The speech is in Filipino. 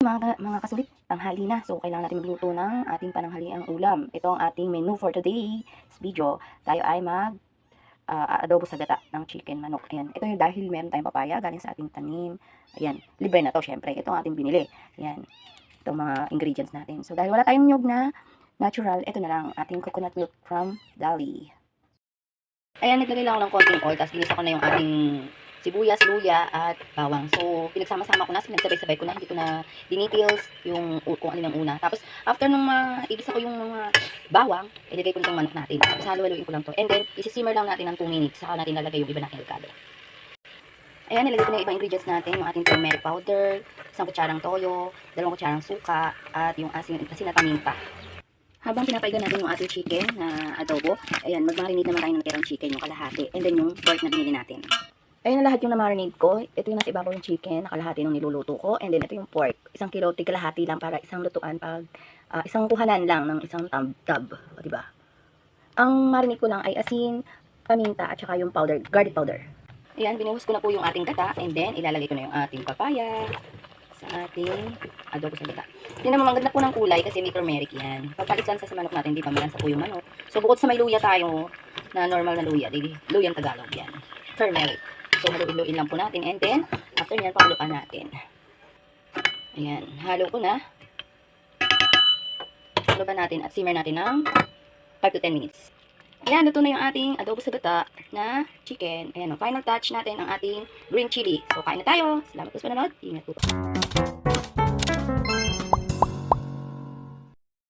mga kasulit, tanghali na. So, kailangan natin magluto ng ating pananghaliang ulam. Ito ang ating menu for today's video. Tayo ay adobo sa gata ng chicken manok. Ayan. Ito yung dahil meron tayong papaya galing sa ating tanim. Ayan. Libre na to, syempre. Ito ang ating binili. Ayan. Ito mga ingredients natin. So, dahil wala tayong nyug na natural, ito na lang ating coconut milk from Dali. Ayan, naglagay lang ako ng konting oil. Tapos, ginisa ko na yung ating sibuyas, luya, at bawang. So, pinagsama-sama ko na, pinagsabay-sabay ko na, hindi ko na dinetails yung kung ano yung una. Tapos, after nung igisa ko yung mga bawang, ilagay ko nitong manok natin. Tapos, halu-haluin ko lang to. And then, isi-simmer lang natin ng 2 minutes. Saka natin lalagay yung iba nating avocado. Ayan, nilagay ko na yung ibang ingredients natin. Yung ating turmeric powder, 1 kutsarang toyo, 2 kutsarang suka, at yung asin na paminta. Habang pinapaigan natin yung ating chicken na adobo, ayan, mag-marinate naman tayo ng natirang chicken, yung kalahati. And then, yung pork na binili natin. Ayan na lahat yung na-marinate ko. Ito yung nasa ibabaw yung chicken, nakalahati nung niluluto ko. And then, ito yung pork. 1 kilo, tigalahati lang para isang lutuan pag isang kuhanan lang ng isang tub. O, diba? Ang marinate ko lang ay asin, paminta, at saka yung powder, garlic powder. Ayan, binuhos ko na po yung ating gata. And then, ilalagay ko na yung ating papaya sa ating adobo sa gata. Tingnan mo, maganda po ng kulay kasi may turmeric yan. Pagpalisan sa manok natin, di pa malansa po yung manok. So, bukod sa may luya tayo, na normal na luya, luyang Tagalog yan. Turmeric. So, haluin-luin lang po natin. And then, after nyan, pakuluan natin. Ayan. Halo ko na. Pakuluan natin at simmer natin ng 5 to 10 minutes. Ayan, luto na yung ating adobo sa gata na chicken. Ayan, final touch natin ang ating green chili. So, kain na tayo. Salamat po sa panonood. Ingat po.